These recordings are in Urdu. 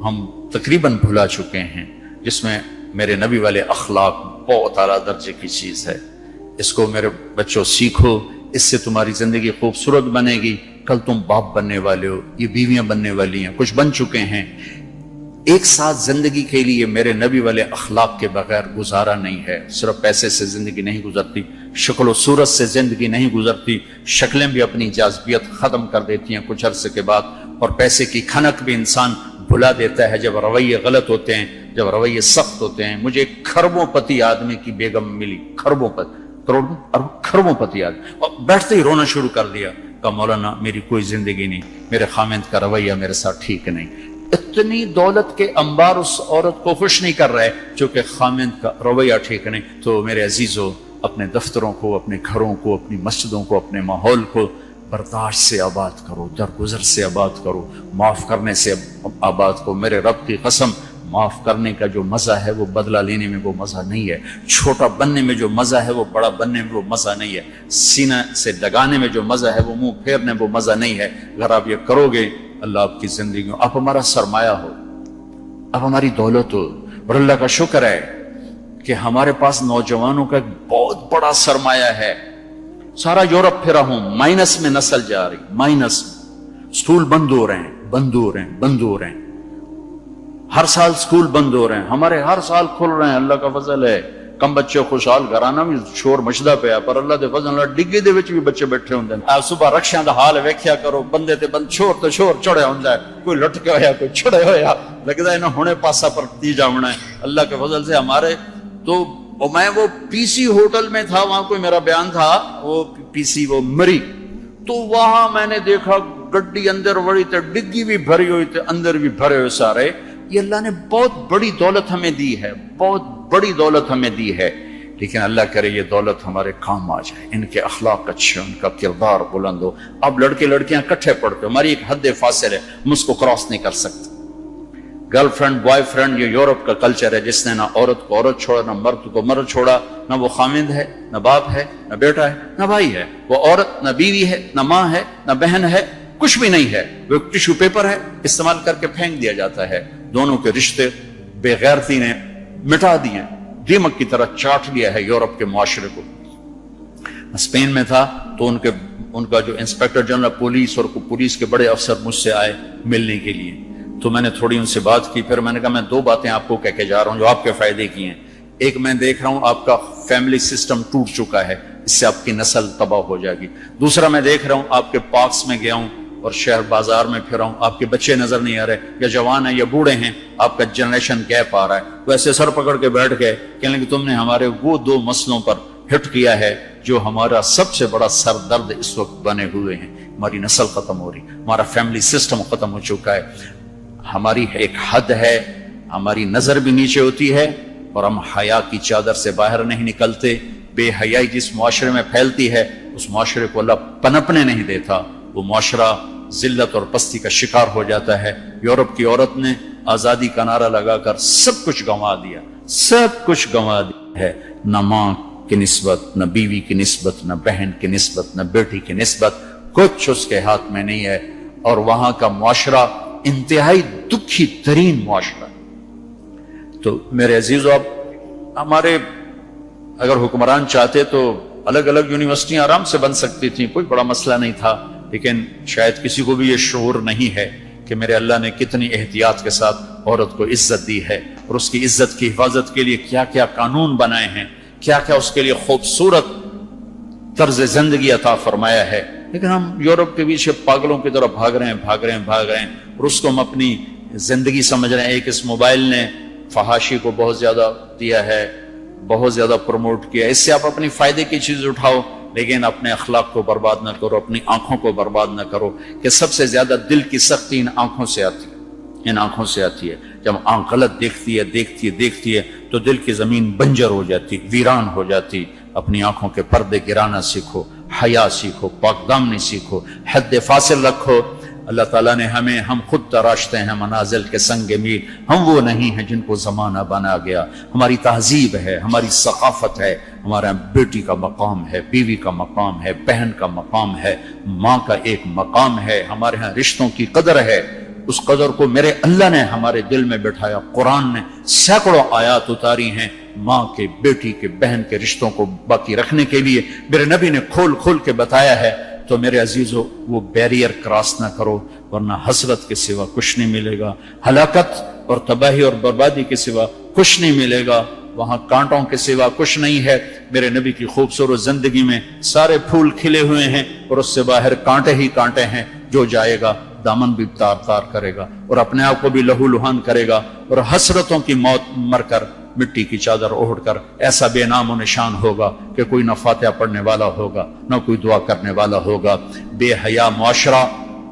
ہم تقریباً بھلا چکے ہیں، جس میں میرے نبی والے اخلاق بہت اعلیٰ درجے کی چیز ہے۔ اس کو میرے بچوں سیکھو، اس سے تمہاری زندگی خوبصورت بنے گی۔ کل تم باپ بننے والے ہو، یہ بیویاں بننے والی ہیں، کچھ بن چکے ہیں۔ ایک ساتھ زندگی کے لیے میرے نبی والے اخلاق کے بغیر گزارا نہیں ہے۔ صرف پیسے سے زندگی نہیں گزرتی، شکل و صورت سے زندگی نہیں گزرتی، شکلیں بھی اپنی جاذبیت ختم کر دیتی ہیں کچھ عرصے کے بعد، اور پیسے کی کھنک بھی انسان بھلا دیتا ہے جب رویے غلط ہوتے ہیں، جب رویے سخت ہوتے ہیں۔ مجھے ایک کھربوں پتی آدمی کی بیگم ملی، کھربوں پتی، کھربوں پتی آدمی، اور بیٹھتے ہی رونا شروع کر دیا، کہا مولانا میری کوئی زندگی نہیں، میرے خامند کا رویہ میرے ساتھ ٹھیک نہیں۔ اتنی دولت کے انبار اس عورت کو خوش نہیں کر رہے چونکہ خامند کا رویہ ٹھیک نہیں۔ تو میرے عزیزو، اپنے دفتروں کو، اپنے گھروں کو، اپنی مسجدوں کو، اپنے ماحول کو برداشت سے آباد کرو، درگزر سے آباد کرو، معاف کرنے سے آباد کرو۔ میرے رب کی قسم، معاف کرنے کا جو مزہ ہے وہ بدلہ لینے میں وہ مزہ نہیں ہے، چھوٹا بننے میں جو مزہ ہے وہ بڑا بننے میں وہ مزہ نہیں ہے، سینہ سے لگانے میں جو مزہ ہے وہ منہ پھیرنے میں وہ مزہ نہیں ہے۔ اگر آپ یہ کرو گے، اللہ آپ کی زندگی میں، آپ ہمارا سرمایہ ہو، آپ ہماری دولت ہو۔ اور اللہ کا شکر ہے کہ ہمارے پاس نوجوانوں کا ایک بہت بڑا سرمایہ ہے۔ سارا یورپ پھرا ہوں، مائنس میں نسل جا رہی، مائنس میں۔ سکول بند ہو رہے ہیں، بند ہو رہے ہیں، بند ہو رہے ہیں، ہر سال سکول بند ہو رہے ہیں، ہمارے ہر سال کھل رہے ہیں، اللہ کا فضل ہے۔ کم بچے خوشحال گھرانا بھی شور مچدا پیا، پر اللہ دے فضل نال ڈگے دے وچ بھی بچے بیٹھے ہوندے ہیں۔ آپ صبح رکشیاں دا حال ویکھیا کرو، بندے تے بند شور تے شور چڑھیا ہوندا ہے، کوئی لٹکا ہویا، کوئی چھڑے ہویا، لگدا ہے نا ہنے پاسا پر دی جاونا ہے۔ اللہ کے فضل سے ہمارے تو میں وہ پی سی ہوٹل میں تھا، وہاں کوئی میرا بیان تھا، وہ پی سی وہ مری، تو وہاں میں نے دیکھا گڈی اندر وڑی تے ڈگی بھی بھری ہوئی تے اندر بھی بھرے ہوئے سارے۔ یہ اللہ نے بہت بڑی دولت ہمیں دی ہے، بہت بڑی دولت ہمیں دی ہے، لیکن اللہ کرے یہ دولت ہمارے کام آ جائے، ان کے اخلاق اچھے، ان کا کردار بلند ہو۔ اب لڑکے لڑکیاں کٹھے پڑتے ہو، ہماری ایک حد فاصل ہے، ہم اس کو کراس نہیں کر سکتے۔ گرل فرینڈ بوائے فرینڈ، یہ یورپ کا کلچر ہے، جس نے نہ عورت کو عورت چھوڑا، نہ مرد کو مرد چھوڑا، نہ وہ خامند ہے، نہ باپ ہے، نہ بیٹا ہے، نہ بھائی ہے، وہ عورت نہ بیوی ہے، نہ ماں ہے، نہ بہن ہے، کچھ بھی نہیں ہے، وہ ٹیشو پیپر ہے، استعمال کر کے پھینک دیا جاتا ہے۔ دونوں کے رشتے بے غیرتی نے مٹا دیے، دیمک کی طرح چاٹ لیا ہے یورپ کے معاشرے کو۔ اسپین میں تھا تو ان کا جو انسپیکٹر جنرل پولیس اور پولیس کے بڑے افسر مجھ سے آئے ملنے کے لیے، تو میں نے تھوڑی ان سے بات کی، پھر میں نے کہا میں دو باتیں آپ کو کہہ کے جا رہا ہوں جو آپ کے فائدے کی ہیں۔ ایک، میں دیکھ رہا ہوں آپ کا فیملی سسٹم ٹوٹ چکا ہے، اس سے آپ کی نسل تباہ ہو جائے گی۔ دوسرا، میں دیکھ رہا ہوں آپ کے پارکس میں گیا ہوں اور شہر بازار میں پھر رہا ہوں، آپ کے بچے نظر نہیں آ رہے، یا جوان ہیں یا بوڑھے ہیں، آپ کا جنریشن گیپ آ رہا ہے۔ تو ایسے سر پکڑ کے بیٹھ گئے، کہنے کہ تم نے ہمارے وہ دو مسئلوں پر ہٹ کیا ہے جو ہمارا سب سے بڑا سر درد اس وقت بنے ہوئے ہیں۔ ہماری نسل ختم ہو رہی، ہمارا فیملی سسٹم ختم ہو چکا ہے، ہماری ایک حد ہے، ہماری نظر بھی نیچے ہوتی ہے، اور ہم حیا کی چادر سے باہر نہیں نکلتے۔ بے حیائی جس معاشرے میں پھیلتی ہے، اس معاشرے کو اللہ پنپنے نہیں دیتا، وہ معاشرہ ذلت اور پستی کا شکار ہو جاتا ہے۔ یورپ کی عورت نے آزادی کا نعرہ لگا کر سب کچھ گنوا دیا، سب کچھ گنوا دیا ہے، نہ ماں کی نسبت، نہ بیوی کی نسبت، نہ بہن کی نسبت، نہ بیٹی کی نسبت، کچھ اس کے ہاتھ میں نہیں ہے۔ اور وہاں کا معاشرہ انتہائی دکھی ترین معاشرہ۔ تو میرے عزیزو، اب ہمارے اگر حکمران چاہتے تو الگ الگ یونیورسٹیاں آرام سے بن سکتی تھیں، کوئی بڑا مسئلہ نہیں تھا، لیکن شاید کسی کو بھی یہ شعور نہیں ہے کہ میرے اللہ نے کتنی احتیاط کے ساتھ عورت کو عزت دی ہے، اور اس کی عزت کی حفاظت کے لیے کیا کیا قانون بنائے ہیں، کیا کیا اس کے لیے خوبصورت طرز زندگی عطا فرمایا ہے۔ لیکن ہم یورپ کے پیچھے پاگلوں کی طرح بھاگ رہے ہیں، اور اس کو ہم اپنی زندگی سمجھ رہے ہیں۔ ایک اس موبائل نے فحاشی کو بہت زیادہ دیا ہے، بہت زیادہ پروموٹ کیا، اس سے آپ اپنی فائدے کی چیز اٹھاؤ، لیکن اپنے اخلاق کو برباد نہ کرو، اپنی آنکھوں کو برباد نہ کرو، کہ سب سے زیادہ دل کی سختی ان آنکھوں سے آتی ہے، ان آنکھوں سے آتی ہے۔ جب آنکھ غلط دیکھتی ہے تو دل کی زمین بنجر ہو جاتی، ویران ہو جاتی۔ اپنی آنکھوں کے پردے گرانا سیکھو، حیا سیکھو، پاک دامنی سیکھو، حد فاصل رکھو۔ اللہ تعالیٰ نے ہم خود تراشتے ہیں منازل کے سنگ میل، ہم وہ نہیں ہیں جن کو زمانہ بنا گیا۔ ہماری تہذیب ہے، ہماری ثقافت ہے، ہمارا بیٹی کا مقام ہے، بیوی کا مقام ہے، بہن کا مقام ہے، ماں کا ایک مقام ہے، ہمارے ہاں رشتوں کی قدر ہے۔ اس قدر کو میرے اللہ نے ہمارے دل میں بٹھایا. قرآن نے سینکڑوں آیات اتاری ہیں ماں کے، بیٹی کے، بہن کے رشتوں کو باقی رکھنے کے لیے. میرے نبی نے کھول کھول کے بتایا ہے. تو میرے عزیزو وہ بیریئر کراس نہ کرو، ورنہ حسرت کے سوا کچھ نہیں ملے گا، ہلاکت اور تباہی اور بربادی کے سوا کچھ نہیں ملے گا، وہاں کانٹوں کے سوا کچھ نہیں ہے. میرے نبی کی خوبصورت زندگی میں سارے پھول کھلے ہوئے ہیں اور اس سے باہر کانٹے ہی کانٹے ہیں. جو جائے گا دامن بھی تار تار کرے گا اور اپنے آپ کو بھی لہو لہان کرے گا، اور حسرتوں کی موت مر کر مٹی کی چادر اوڑھ کر ایسا بے نام و نشان ہوگا کہ کوئی نہ فاتحہ پڑھنے والا ہوگا نہ کوئی دعا کرنے والا ہوگا. بے حیا معاشرہ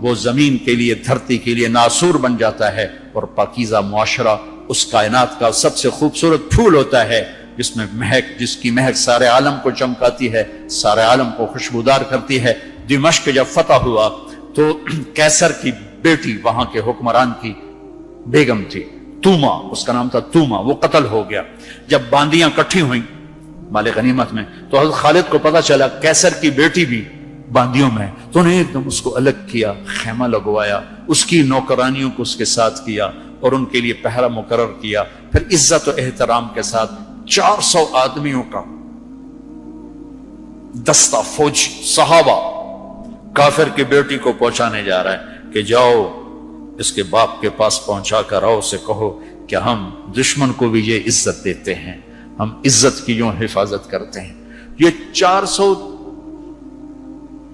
وہ زمین کے لیے، دھرتی کے لیے ناسور بن جاتا ہے، اور پاکیزہ معاشرہ اس کائنات کا سب سے خوبصورت پھول ہوتا ہے جس میں مہک، جس کی مہک سارے عالم کو چمکاتی ہے، سارے عالم کو خوشبودار کرتی ہے. دمشق جب فتح ہوا تو کیسر کی بیٹی وہاں کے حکمران کی بیگم تھی، توما اس کا نام تھا، توما، وہ قتل ہو گیا. جب باندیاں کٹھی ہوئیں مال غنیمت میں تو حضرت خالد کو پتا چلا کیسر کی بیٹی بھی باندیوں میں، تو انہیں ایک دم اس کو الگ کیا، خیمہ لگوایا، اس کی نوکرانیوں کو اس کے ساتھ کیا اور ان کے لیے پہرا مقرر کیا. پھر عزت و احترام کے ساتھ 400 آدمیوں کا دستہ فوجی صحابہ کافر کی بیٹی کو پہنچانے جا رہا ہے کہ جاؤ اس کے باپ کے پاس پہنچا کر آؤ، سے کہو کہ ہم دشمن کو بھی یہ عزت دیتے ہیں، ہم عزت کی یوں حفاظت کرتے ہیں. یہ 400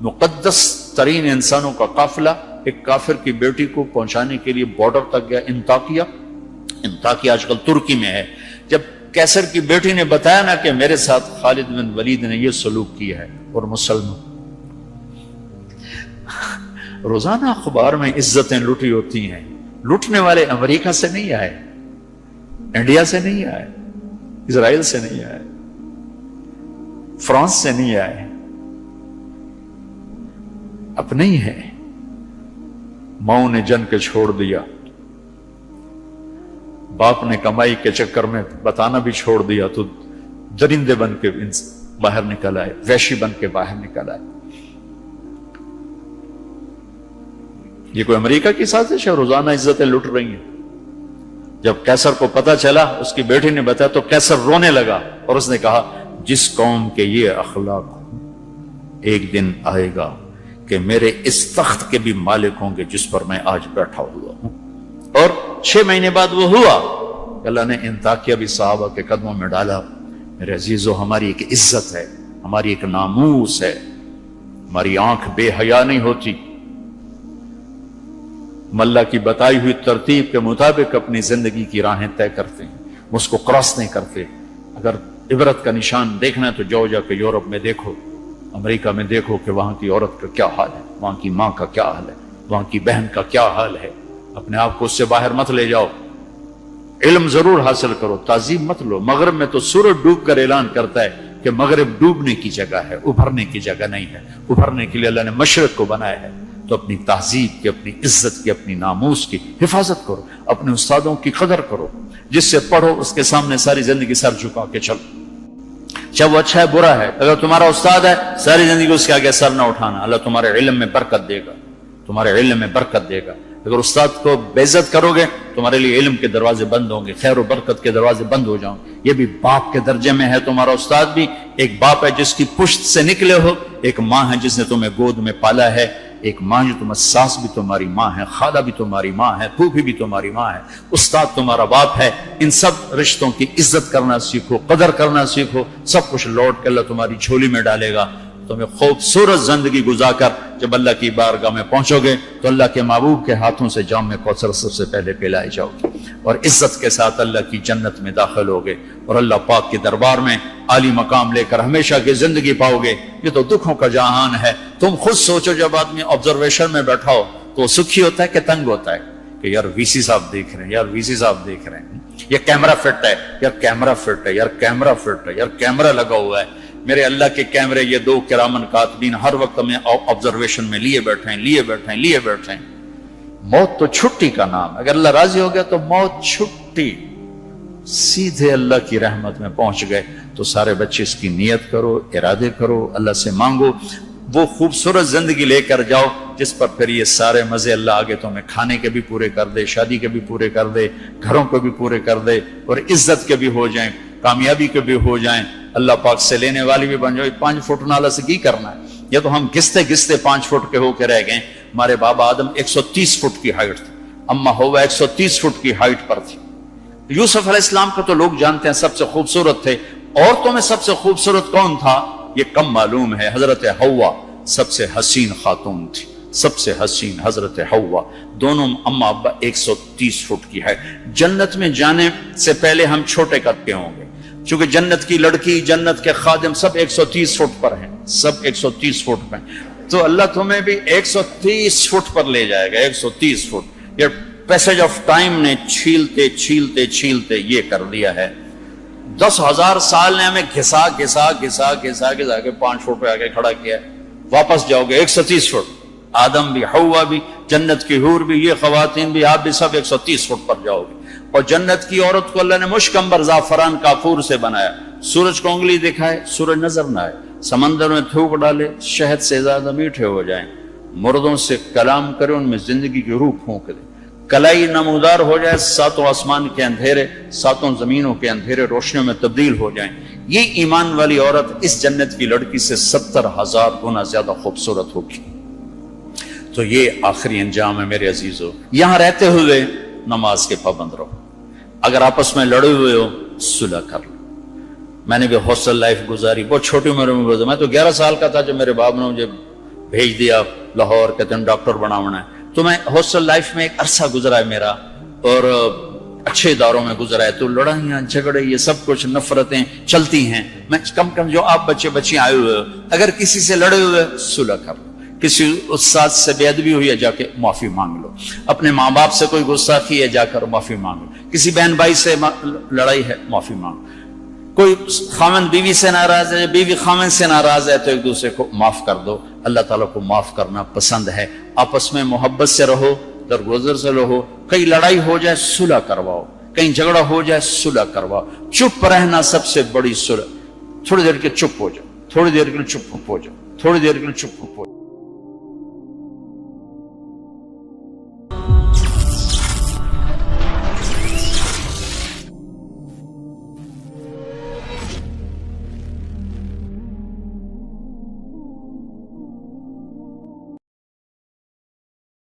مقدس ترین انسانوں کا قافلہ ایک کافر کی بیٹی کو پہنچانے کے لیے بارڈر تک گیا. انطاکیہ آج کل ترکی میں ہے. جب کیسر کی بیٹی نے بتایا نا کہ میرے ساتھ خالد بن ولید نے یہ سلوک کیا ہے، اور مسلمان روزانہ اخبار میں عزتیں لوٹی ہوتی ہیں. لوٹنے والے امریکہ سے نہیں آئے، انڈیا سے نہیں آئے، اسرائیل سے نہیں آئے، فرانس سے نہیں آئے، اپنے ہی ہیں. ماؤں نے جن کے چھوڑ دیا، باپ نے کمائی کے چکر میں بتانا بھی چھوڑ دیا، تو درندے بن کے باہر نکل آئے، وحشی بن کے باہر نکل آئے. یہ کوئی امریکہ کی سازش ہے؟ روزانہ عزتیں لٹ رہی ہیں. جب کیسر کو پتا چلا، اس کی بیٹی نے بتایا تو کیسر رونے لگا اور اس نے کہا جس قوم کے یہ اخلاق ایک دن آئے گا کہ میرے اس تخت کے بھی مالک ہوں گے جس پر میں آج بیٹھا ہوا ہوں. اور 6 مہینے بعد وہ ہوا. اللہ نے انطاکیہ بھی صحابہ کے قدموں میں ڈالا. میرے عزیزو، ہماری ایک عزت ہے، ہماری ایک ناموس ہے، ہماری آنکھ بے حیا نہیں ہوتی. اللہ کی بتائی ہوئی ترتیب کے مطابق اپنی زندگی کی راہیں طے کرتے ہیں، اس کو کراس نہیں کرتے. اگر عبرت کا نشان دیکھنا ہے تو جاؤ جا کے یورپ میں دیکھو، امریکہ میں دیکھو کہ وہاں کی عورت کا کیا حال ہے، وہاں کی ماں کا کیا حال ہے، وہاں کی بہن کا کیا حال ہے. اپنے آپ کو اس سے باہر مت لے جاؤ. علم ضرور حاصل کرو، تعظیم مت لو. مغرب میں تو سورج ڈوب کر اعلان کرتا ہے کہ مغرب ڈوبنے کی جگہ ہے، ابھرنے کی جگہ نہیں ہے. ابھرنے کے لیے اللہ نے مشرق کو بنایا ہے. تو اپنی تہذیب کی، اپنی عزت کی، اپنی ناموس کی حفاظت کرو. اپنے استادوں کی قدر کرو. جس سے پڑھو اس کے سامنے ساری زندگی سر جھکا کے چلو، چاہے وہ اچھا ہے برا ہے. اگر تمہارا استاد ہے ساری زندگی اس کے آگے سر نہ اٹھانا. اللہ تمہارے علم میں برکت دے گا، تمہارے علم میں برکت دے گا. اگر استاد کو بے عزت کرو گے تمہارے لیے علم کے دروازے بند ہوں گے، خیر و برکت کے دروازے بند ہو جاؤں گے. یہ بھی باپ کے درجے میں ہے. تمہارا استاد بھی ایک باپ ہے جس کی پشت سے نکلے ہو، ایک ماں ہے جس نے تمہیں گود میں پالا ہے، ایک ماں جو تمہیں، ساس بھی تمہاری ماں ہے، خالہ بھی تمہاری ماں ہے، پھوپھی بھی تمہاری ماں ہے، استاد تمہارا باپ ہے. ان سب رشتوں کی عزت کرنا سیکھو، قدر کرنا سیکھو. سب کچھ لوٹ کے اللہ تمہاری جھولی میں ڈالے گا. تمہیں خوبصورت زندگی گزار کر جب اللہ کی بارگاہ میں پہنچو گے تو اللہ کے محبوب کے ہاتھوں سے جام میں کوثر سب سے پہلے پلائے جاؤ گے، اور عزت کے ساتھ اللہ کی جنت میں داخل ہوگے، اور اللہ پاک کے دربار میں عالی مقام لے کر ہمیشہ کی زندگی پاؤ گے. یہ تو دکھوں کا جہان ہے. تم خود سوچو، جب آدمی آبزرویشن میں بیٹھا ہو تو سکھی ہوتا ہے کہ تنگ ہوتا ہے کہ یار وی سی صاحب دیکھ رہے ہیں، یار وی سی صاحب دیکھ رہے ہیں، یہ کیمرہ فٹ ہے، یار کیمرہ فٹ ہے، یار کیمرہ فٹ ہے، یار کیمرہ لگا ہوا ہے. میرے اللہ کے کیمرے یہ 2 کرامن کاتبین ہر وقت میں آبزرویشن میں لیے بیٹھے ہیں. موت تو چھٹی کا نام ہے. اگر اللہ راضی ہو گیا تو موت چھٹی، سیدھے اللہ کی رحمت میں پہنچ گئے. تو سارے بچے اس کی نیت کرو، ارادے کرو، اللہ سے مانگو، وہ خوبصورت زندگی لے کر جاؤ جس پر پھر یہ سارے مزے اللہ آگے تمہیں کھانے کے بھی پورے کر دے، شادی کے بھی پورے کر دے، گھروں کو بھی پورے کر دے، اور عزت کے بھی ہو جائیں، کامیابی کے بھی ہو جائیں، اللہ پاک سے لینے والی بھی بن جائے۔ 5 فٹ نالا سے کی کرنا ہے؟ یہ تو ہم گھستے گھستے 5 فٹ کے ہو کے رہ گئے۔ ہمارے بابا آدم 130 فٹ کی ہائٹ تھی، اما ہوا 130 فٹ کی ہائٹ پر تھی۔ یوسف علیہ السلام کو تو لوگ جانتے ہیں سب سے خوبصورت تھے، عورتوں میں سب سے خوبصورت کون تھا یہ کم معلوم ہے، حضرت حوا سب سے حسین خاتون تھی، سب سے حسین حضرت حوا، دونوں اما ابا 130 فٹ کی ہے۔ جنت میں جانے سے پہلے ہم چھوٹے قد کے ہوں گے، چونکہ جنت کی لڑکی، جنت کے خادم سب 130 فٹ پر ہیں، سب 130 فٹ پر ہیں، تو اللہ تمہیں بھی 130 فٹ پر لے جائے گا، 130 فٹ۔ یہ پیسج آف ٹائم نے چھیلتے چھیلتے چھیلتے یہ کر دیا ہے۔ 10,000 سال نے ہمیں گھسا گھسا گھسا گھسا گھسا کے 5 فٹ پہ آ کے کھڑا کیا ہے۔ واپس جاؤ گے 130 فٹ، آدم بھی، حوا بھی، جنت کی حور بھی، یہ خواتین بھی، آپ بھی سب 130 فٹ پر جاؤ گے۔ اور جنت کی عورت کو اللہ نے مشکمبر زعفران کافور سے بنایا، سورج کو انگلی دکھائے سورج نظر نہ آئے، سمندر میں تھوک ڈالے شہد سے زیادہ میٹھے ہو جائیں، مردوں سے کلام کرے ان میں زندگی کی روح پھونک دے، کلائی نمودار ہو جائے، 7 آسمان کے اندھیرے 7 زمینوں کے اندھیرے روشنیوں میں تبدیل ہو جائیں۔ یہ ایمان والی عورت اس جنت کی لڑکی سے 70,000 گنا زیادہ خوبصورت ہوگی۔ تو یہ آخری انجام ہے میرے عزیزو۔ یہاں رہتے ہوئے نماز کے پابند رہو، اگر آپس میں لڑے ہوئے ہو صلح کر لو۔ میں نے بھی ہاسٹل لائف گزاری، بہت چھوٹی عمر میں گزاری، میں تو 11 سال کا تھا جب میرے باپ نے مجھے بھیج دیا لاہور، کہتے ہیں ڈاکٹر بنانا ہے، تو میں ہاسٹل لائف میں ایک عرصہ گزرا ہے میرا، اور اچھے اداروں میں گزرا ہے، تو لڑائیاں جھگڑے یہ سب کچھ نفرتیں چلتی ہیں۔ میں کم جو آپ بچے بچیاں آئے ہوئے ہو، اگر کسی سے لڑے ہوئے صلح کر لو، کسی استاد سے بے ادبی ہوئی ہے جا کے معافی مانگ لو، اپنے ماں باپ سے کوئی گستاخی ہے جا کر معافی مانگ لو، کسی بہن بھائی سے لڑائی ہے معافی مانگ لو، کوئی خامن بیوی سے ناراض ہے، بیوی خامن سے ناراض ہے، تو ایک دوسرے کو معاف کر دو۔ اللہ تعالیٰ کو معاف کرنا پسند ہے۔ آپس میں محبت سے رہو، درگزر سے رہو، کہیں لڑائی ہو جائے صلح کرواؤ، کہیں جھگڑا ہو جائے صلح کرواؤ۔ چپ رہنا سب سے بڑی صلح۔ تھوڑی دیر کے چپ ہو جاؤ، تھوڑی دیر کے لیے چپ ہو جاؤ، تھوڑی دیر کے لیے چپ ہو جاؤ۔